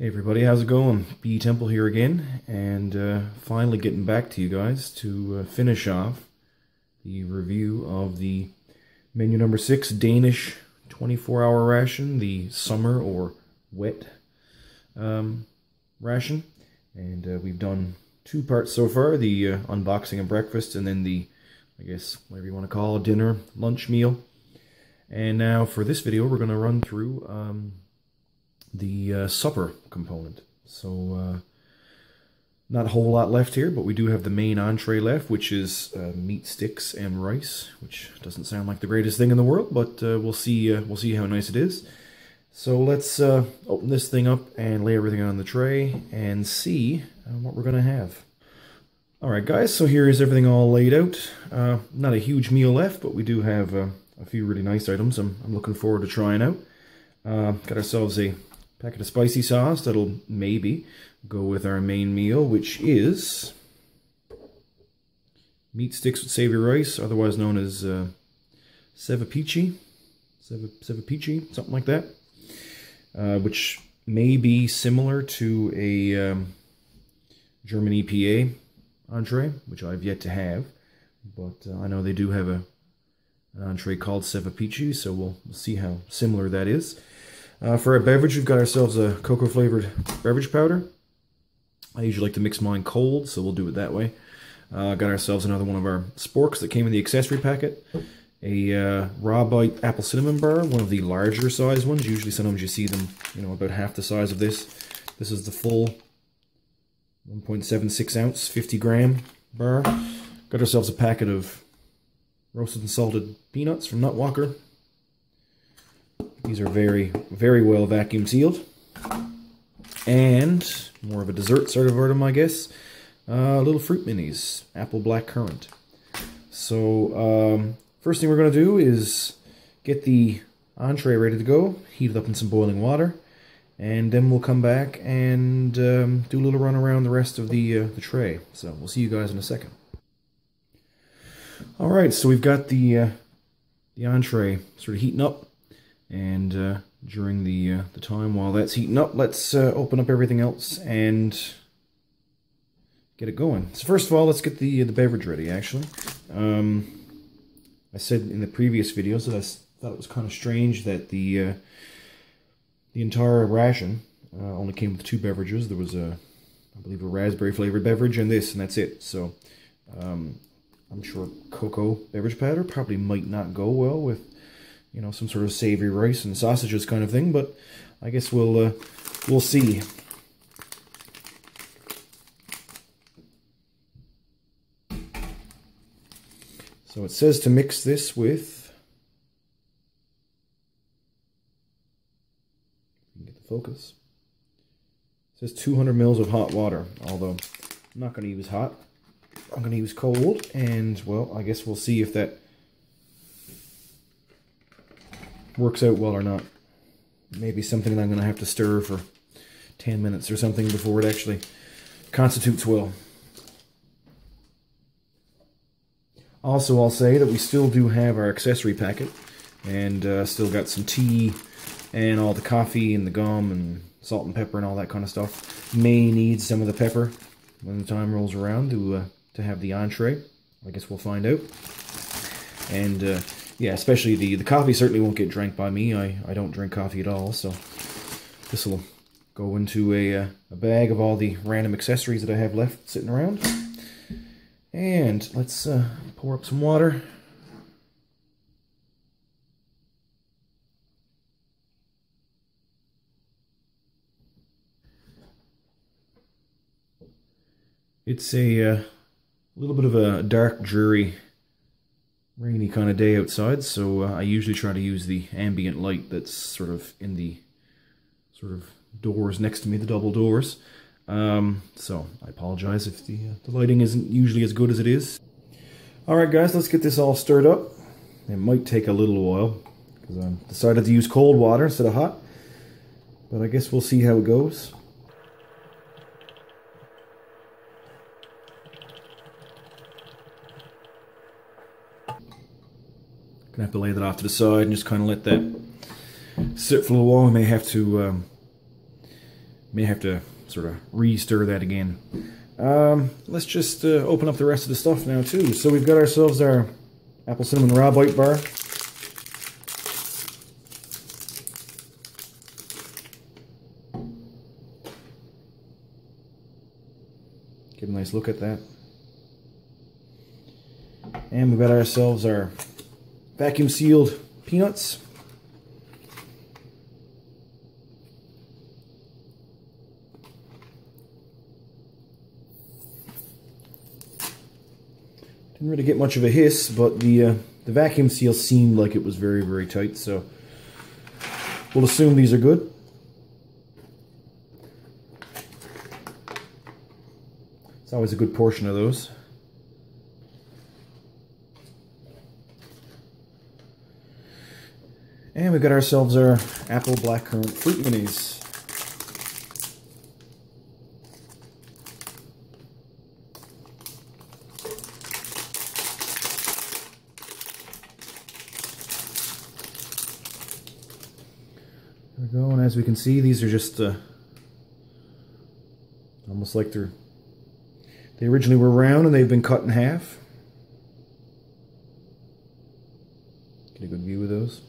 Hey everybody, how's it going? B Temple here again, and finally getting back to you guys to finish off the review of the menu number 6 Danish 24-hour ration, the summer or wet ration. And we've done two parts so far, the unboxing and breakfast, and then the, I guess, whatever you want to call it, dinner, lunch meal. And now for this video, we're going to run through the supper component. So not a whole lot left here, but we do have the main entree left, which is meat sticks and rice, which doesn't sound like the greatest thing in the world, but we'll see how nice it is. So let's open this thing up and lay everything on the tray and see what we're gonna have. Alright guys, so here is everything all laid out. Not a huge meal left, but we do have a few really nice items I'm looking forward to trying out. Got ourselves a packet of spicy sauce that'll maybe go with our main meal, which is meat sticks with savory rice, otherwise known as ceviche, something like that, which may be similar to a German EPA entree, which I've yet to have, but I know they do have an entree called ceviche, so we'll see how similar that is. For our beverage, we've got ourselves a cocoa-flavored beverage powder. I usually like to mix mine cold, so we'll do it that way. Got ourselves another one of our sporks that came in the accessory packet. A raw bite apple cinnamon bar, one of the larger size ones. Usually sometimes you see them, about half the size of this. This is the full 1.76 ounce, 50 gram bar. Got ourselves a packet of roasted and salted peanuts from Nutwalker. These are very, very well vacuum sealed. And more of a dessert sort of item, I guess. Little fruit minis, apple black currant. So first thing we're going to do is get the entree ready to go, heat it up in some boiling water, and then we'll come back and do a little run around the rest of the tray. So we'll see you guys in a second. All right, so we've got the entree sort of heating up. And during the time while that's heating up, let's open up everything else and get it going. So first of all, let's get the beverage ready, actually. I said in the previous videos that I thought it was kind of strange that the entire ration only came with two beverages. There was I believe a raspberry flavored beverage and this, and that's it. So I'm sure cocoa beverage powder probably might not go well with some sort of savory rice and sausages kind of thing, but I guess we'll see. So it says to mix this with, you can get the focus. It says 200 mils of hot water, although I'm not going to use hot. I'm going to use cold, and well, I guess we'll see if that works out well or not. Maybe something that I'm going to have to stir for 10 minutes or something before it actually constitutes well. Also, I'll say that we still do have our accessory packet, and still got some tea and all the coffee and the gum and salt and pepper and all that kind of stuff. May need some of the pepper when the time rolls around to have the entree. I guess we'll find out. And yeah, especially the coffee certainly won't get drank by me. I don't drink coffee at all, so this will go into a bag of all the random accessories that I have left sitting around. And let's pour up some water. It's a little bit of a dark, dreary, rainy kind of day outside, so I usually try to use the ambient light that's sort of in the doors next to me, the double doors. So I apologize if the lighting isn't usually as good as it is. Alright guys, let's get this all stirred up. It might take a little while, because I decided to use cold water instead of hot. But I guess we'll see how it goes. Gonna have to lay that off to the side and just kind of let that sit for a little while. I may have to May have to sort of re-stir that again. Let's just open up the rest of the stuff now too. So we've got ourselves our apple cinnamon raw bite bar. Give a nice look at that. And we've got ourselves our vacuum sealed peanuts. Didn't really get much of a hiss, but the vacuum seal seemed like it was very, very tight, so we'll assume these are good. It's always a good portion of those. And we've got ourselves our apple blackcurrant fruit minis. There we go, and as we can see, these are just almost like they originally were round and they've been cut in half. Get a good view of those.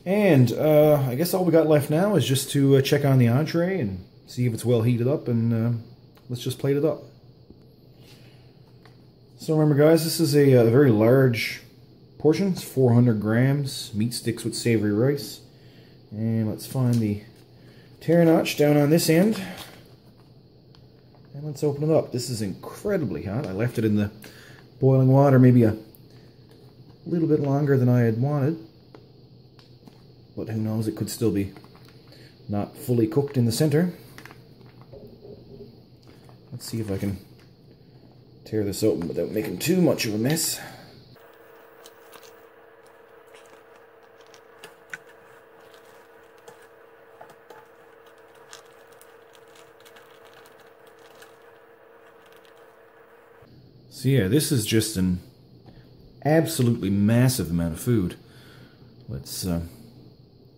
And I guess all we got left now is just to check on the entree and see if it's well heated up, and let's just plate it up. So remember guys, this is a very large portion. It's 400 grams, meat sticks with savory rice. And let's find the tear notch down on this end. And let's open it up. This is incredibly hot. I left it in the boiling water maybe a little bit longer than I had wanted. But who knows, it could still be not fully cooked in the center. Let's see if I can tear this open without making too much of a mess. So yeah, this is just an absolutely massive amount of food. Let's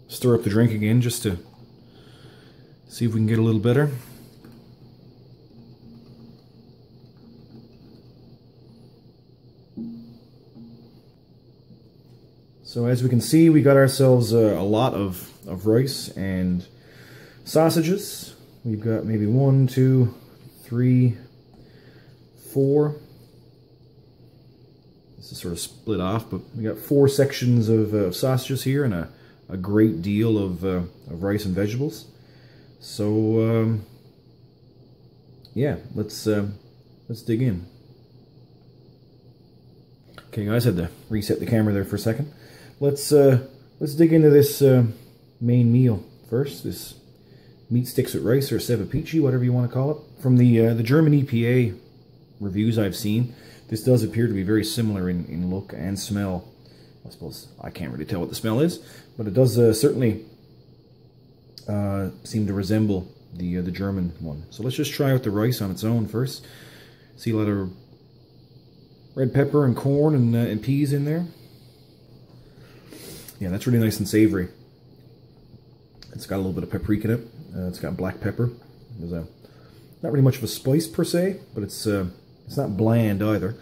stir up the drink again just to see if we can get a little better. So as we can see, we got ourselves a lot of rice and sausages. We've got maybe 1, 2, 3, 4. This is sort of split off, but we got 4 sections of sausages here and a great deal of rice and vegetables. So yeah, let's dig in. Okay, guys, had to reset the camera there for a second. Let's dig into this main meal first. This meat sticks with rice, or ceviche, whatever you want to call it. From the German EPA reviews I've seen, this does appear to be very similar in look and smell. I suppose I can't really tell what the smell is, but it does certainly seem to resemble the German one. So let's just try out the rice on its own first. See a lot of red pepper and corn and peas in there. Yeah, that's really nice and savory. It's got a little bit of paprika in it. It's got black pepper. There's not really much of a spice per se, but it's not bland either.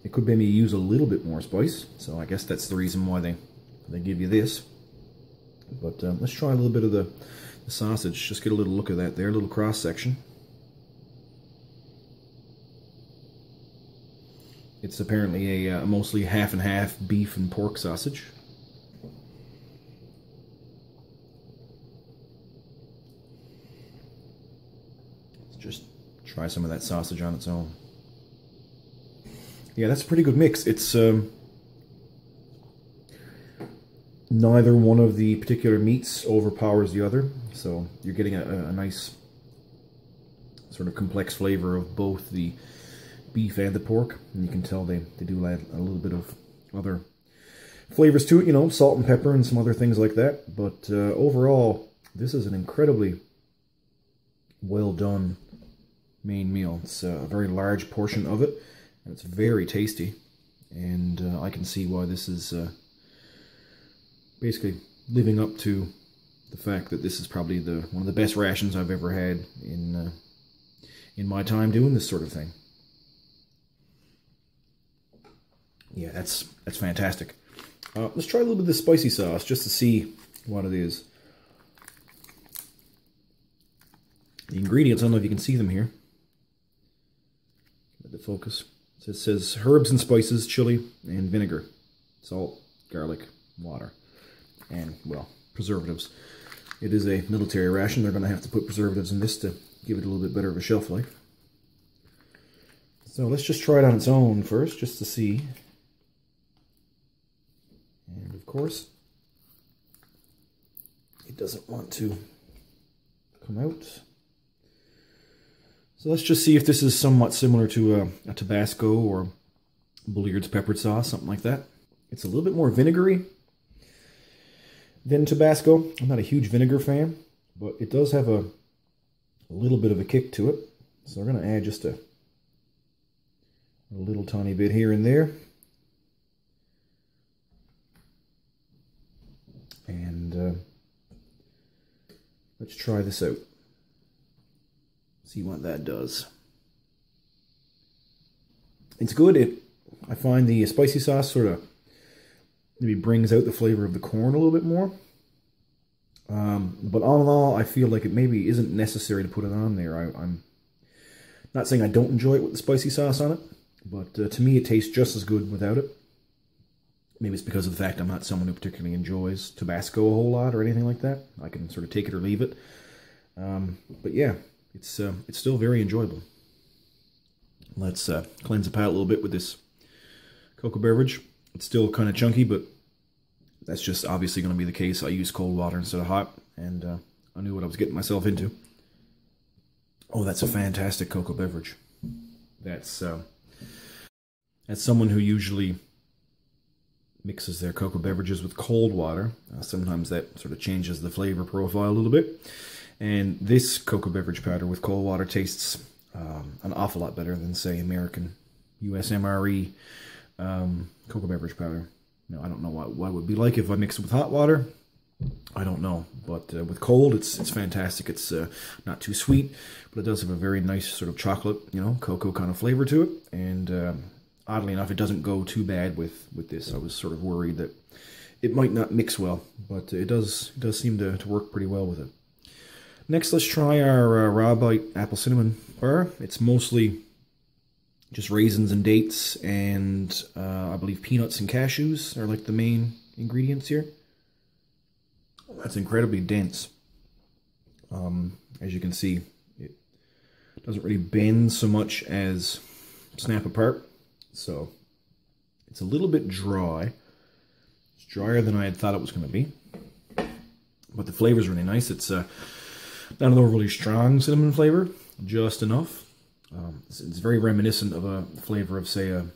It could maybe use a little bit more spice, so I guess that's the reason why they give you this. But let's try a little bit of the sausage. Just get a little look at that there, a little cross section. It's apparently a mostly half and half beef and pork sausage. Let's just try some of that sausage on its own. Yeah, that's a pretty good mix. It's neither one of the particular meats overpowers the other, so you're getting a nice sort of complex flavor of both the beef and the pork, and you can tell they do add a little bit of other flavors to it, you know, salt and pepper and some other things like that. But overall, this is an incredibly well done main meal. It's a very large portion of it, and it's very tasty, and I can see why this is basically living up to the fact that this is probably one of the best rations I've ever had in my time doing this sort of thing. Yeah, that's fantastic. Let's try a little bit of the spicy sauce just to see what it is. The ingredients, I don't know if you can see them here. Let it focus. It says herbs and spices, chili, and vinegar, salt, garlic, water, and, well, preservatives. It is a military ration. They're going to have to put preservatives in this to give it a little bit better of a shelf life. So let's just try it on its own first, just to see. And of course, it doesn't want to come out. So let's just see if this is somewhat similar to a Tabasco or Bulliard's peppered sauce, something like that. It's a little bit more vinegary than Tabasco. I'm not a huge vinegar fan, but it does have a little bit of a kick to it. So we're going to add just a little tiny bit here and there. And let's try this out. See what that does. It's good. I find the spicy sauce sort of maybe brings out the flavor of the corn a little bit more. But all in all, I feel like it maybe isn't necessary to put it on there. I'm not saying I don't enjoy it with the spicy sauce on it, but to me it tastes just as good without it. Maybe it's because of the fact I'm not someone who particularly enjoys Tabasco a whole lot or anything like that. I can sort of take it or leave it. But yeah, it's still very enjoyable. Let's cleanse the palate a little bit with this cocoa beverage. It's still kind of chunky, but that's just obviously going to be the case. I use cold water instead of hot, and I knew what I was getting myself into. Oh, that's a fantastic cocoa beverage. That's someone who usually mixes their cocoa beverages with cold water. Sometimes that sort of changes the flavor profile a little bit. And this cocoa beverage powder with cold water tastes an awful lot better than, say, American USMRE cocoa beverage powder. Now, I don't know what it would be like if I mix it with hot water. I don't know. But with cold, it's fantastic. It's not too sweet, but it does have a very nice sort of chocolate, cocoa kind of flavor to it. And oddly enough, it doesn't go too bad with this. I was sort of worried that it might not mix well, but it does seem to work pretty well with it. Next, let's try our Raw Bite Apple Cinnamon Bar. It's mostly just raisins and dates, and I believe peanuts and cashews are like the main ingredients here. That's incredibly dense. As you can see, it doesn't really bend so much as snap apart. So it's a little bit dry. It's drier than I had thought it was going to be. But the flavor is really nice. It's not an overly strong cinnamon flavor, just enough. It's very reminiscent of a flavor of, say, a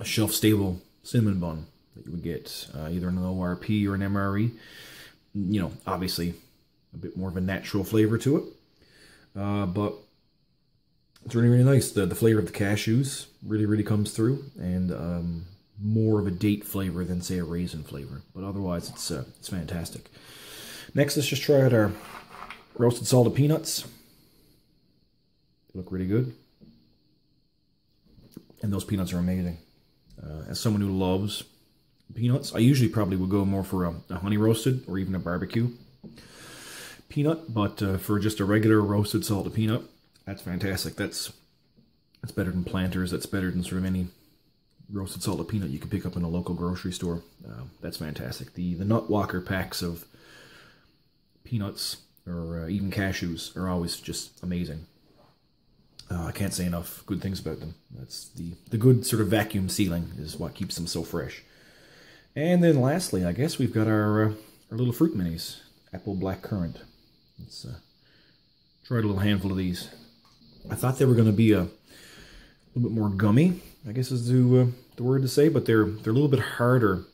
shelf-stable cinnamon bun that you would get either in an ORP or an MRE. Obviously a bit more of a natural flavor to it. But it's really, really nice. The flavor of the cashews really comes through, and more of a date flavor than, say, a raisin flavor. But otherwise, it's fantastic. Next, let's just try out our roasted salted peanuts. They look really good. And those peanuts are amazing. As someone who loves peanuts, I usually probably would go more for a honey roasted or even a barbecue peanut. But for just a regular roasted salted peanut, that's fantastic. That's better than Planters. That's better than sort of any roasted salted peanut you can pick up in a local grocery store. That's fantastic. The Nut Walker packs of peanuts or even cashews are always just amazing. I can't say enough good things about them. That's the good sort of vacuum sealing is what keeps them so fresh. And then lastly, I guess we've got our little fruit minis. Apple blackcurrant. Let's try a little handful of these. I thought they were going to be a little bit more gummy, I guess is the word to say, but they're a little bit harder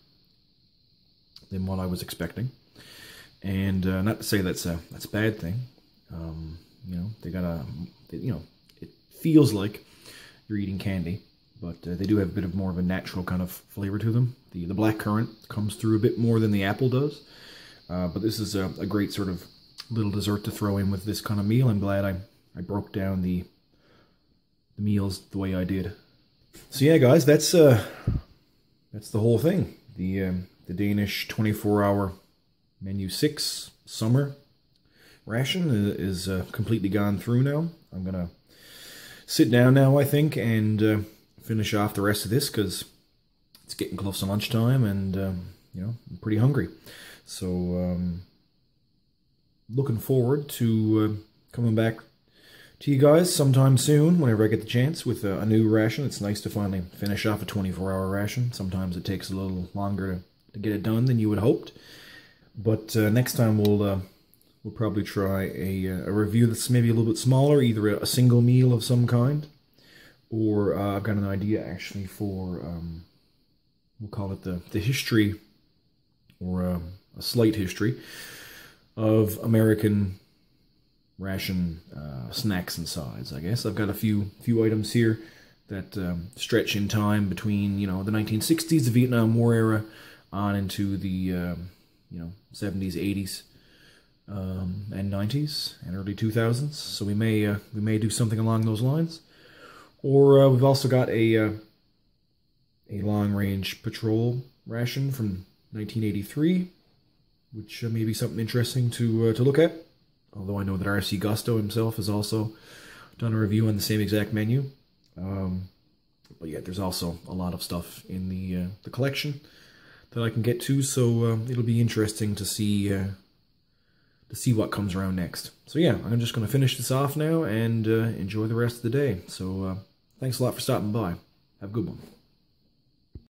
than what I was expecting. And not to say that's a bad thing. They got it feels like you're eating candy, but they do have a bit more of a natural kind of flavor to them. The blackcurrant comes through a bit more than the apple does. But this is a great sort of little dessert to throw in with this kind of meal. I'm glad I broke down the meals the way I did. So yeah, guys, that's the whole thing. The Danish 24-hour menu 6 summer ration is completely gone through now. I'm gonna sit down now, I think, and finish off the rest of this because it's getting close to lunchtime, and you know, I'm pretty hungry. So looking forward to coming back to you guys sometime soon, whenever I get the chance, with a new ration. It's nice to finally finish off a 24-hour ration. Sometimes it takes a little longer to get it done than you would hoped. But next time we'll probably try a review that's maybe a little bit smaller, either a single meal of some kind, or I've got an idea actually for, we'll call it the history, or a slight history, of American ration snacks and sides. I guess I've got a few items here that stretch in time between, you know, the 1960s, the Vietnam War era, on into the you know, 70s, 80s, and 90s and early 2000s. So we may do something along those lines. Or we've also got a long-range patrol ration from 1983, which may be something interesting to look at. Although I know that R.C. Gusto himself has also done a review on the same exact menu. But yeah, there's also a lot of stuff in the collection that I can get to, so it'll be interesting to see what comes around next. So yeah, I'm just going to finish this off now and enjoy the rest of the day. So thanks a lot for stopping by. Have a good one.